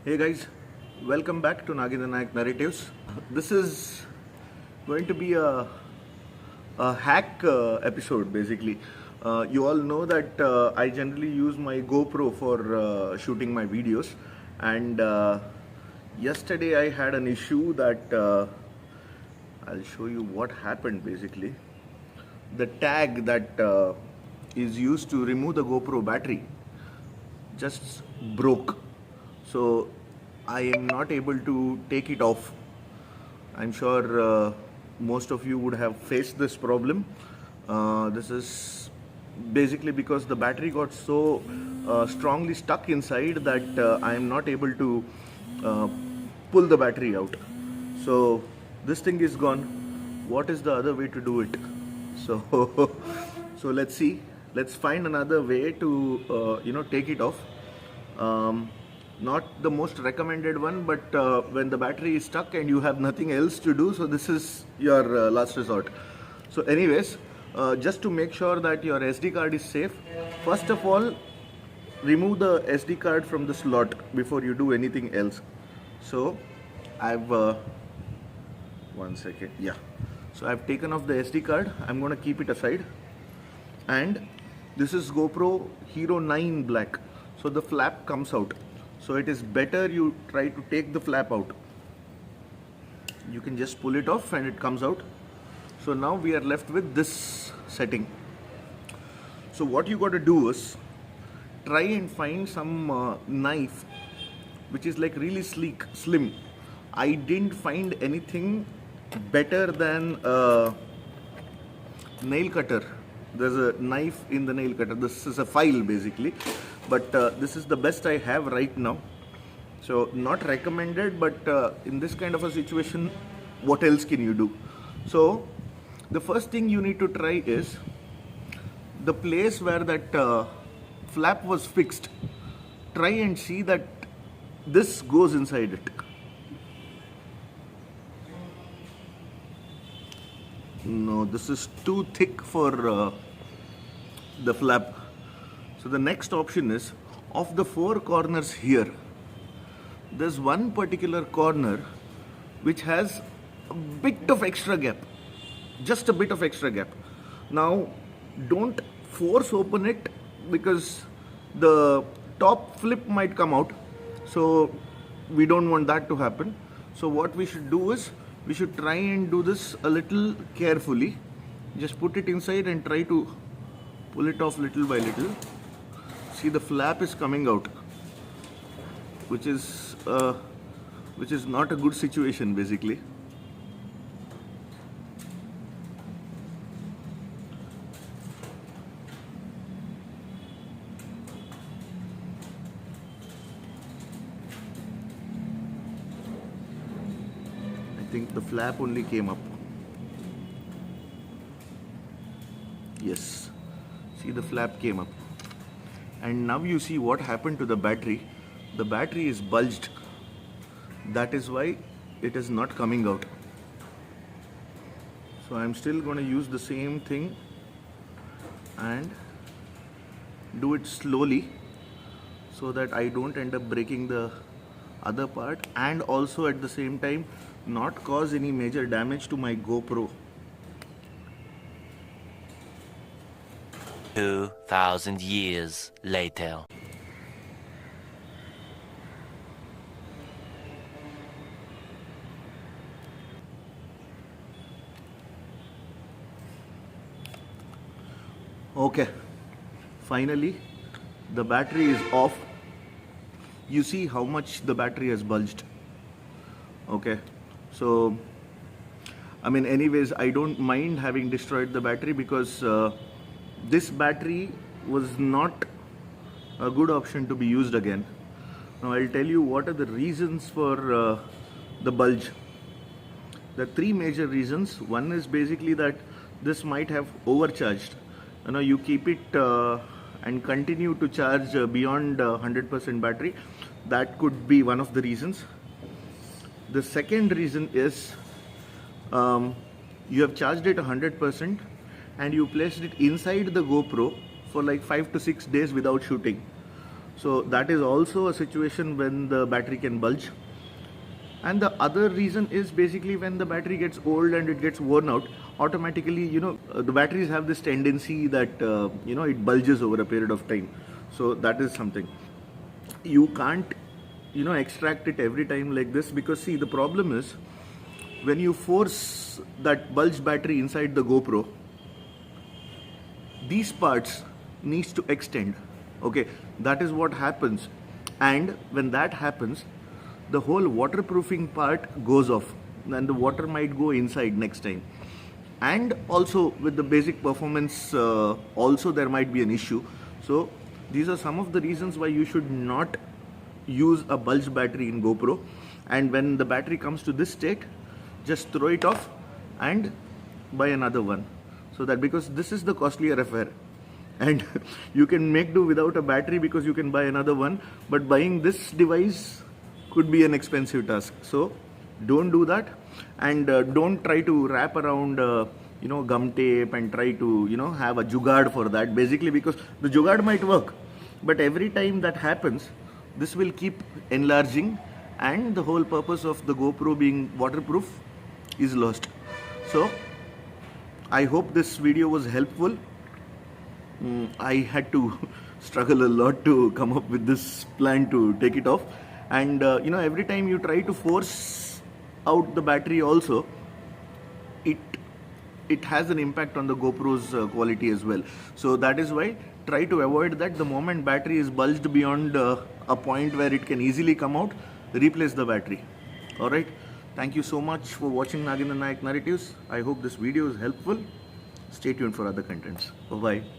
Hey guys, welcome back to Nagendra Nayak Narratives. This is going to be a hack episode basically. You all know that I generally use my GoPro for shooting my videos, and yesterday I had an issue that I'll show you what happened basically. The tag that is used to remove the GoPro battery just broke. So I am not able to take it off. I'm sure most of you would have faced this problem. This is basically because the battery got so strongly stuck inside that I am not able to pull the battery out. So this thing is gone. What is the other way to do it? So so let's see. Let's find another way to take it off. Not the most recommended one, but when the battery is stuck and you have nothing else to do, so this is your last resort. So anyways, just to make sure that your SD card is safe, first of all, remove the SD card from the slot before you do anything else. So I've one second, yeah. So I've taken off the SD card. I'm going to keep it aside. And this is GoPro Hero 9 Black. So the flap comes out. So it is better you try to take the flap out. You can just pull it off and it comes out. So now we are left with this setting. So what you got to do is try and find some knife which is like really sleek, slim. I didn't find anything better than a nail cutter. There's a knife in the nail cutter. This is a file basically, but this is the best I have right now. So not recommended, but in this kind of a situation, what else can you do? So the first thing you need to try is the place where that flap was fixed. Try and see that this goes inside it. No, this is too thick for the flap. So the next option is, of the four corners here, there's one particular corner which has a bit of extra gap, just a bit of extra gap. Now don't force open it because the top flip might come out, so we don't want that to happen. So what we should do is, we should try and do this a little carefully. Just put it inside and try to pull it off little by little. See, the flap is coming out, which is not a good situation basically. I think the flap only came up. Yes, see, the flap came up. And now you see what happened to the battery. The battery is bulged. That is why it is not coming out. So I'm still going to use the same thing and do it slowly so that I don't end up breaking the other part, and also at the same time not cause any major damage to my GoPro. 2,000 years later. Okay, finally the battery is off. You see how much the battery has bulged. Okay, so I mean, anyways, I don't mind having destroyed the battery because this battery was not a good option to be used again. Now I'll tell you what are the reasons for the bulge. There are three major reasons. One is basically that this might have overcharged. You keep it and continue to charge beyond 100% battery. That could be one of the reasons. The second reason is you have charged it 100% and you placed it inside the GoPro for like 5 to 6 days without shooting. So that is also a situation when the battery can bulge. And the other reason is basically when the battery gets old and it gets worn out, automatically, the batteries have this tendency that, it bulges over a period of time. So that is something. You can't, extract it every time like this, because see, the problem is when you force that bulge battery inside the GoPro, these parts needs to extend. Okay, that is what happens. And when that happens, the whole waterproofing part goes off and the water might go inside next time. And also with the basic performance, also there might be an issue. So these are some of the reasons why you should not use a bulge battery in GoPro. And when the battery comes to this state, just throw it off and buy another one. So that, because this is the costlier affair, and you can make do without a battery because you can buy another one, but buying this device could be an expensive task. So don't do that, and don't try to wrap around gum tape and try to have a jugaad for that, basically, because the jugaad might work, but every time that happens, this will keep enlarging and the whole purpose of the GoPro being waterproof is lost. So I hope this video was helpful. I had to struggle a lot to come up with this plan to take it off, and every time you try to force out the battery also, it has an impact on the GoPro's quality as well. So that is why try to avoid that. The moment battery is bulged beyond a point where it can easily come out, replace the battery. Alright, thank you so much for watching Nagendra Nayak Narratives. I hope this video is helpful. Stay tuned for other contents. Bye bye.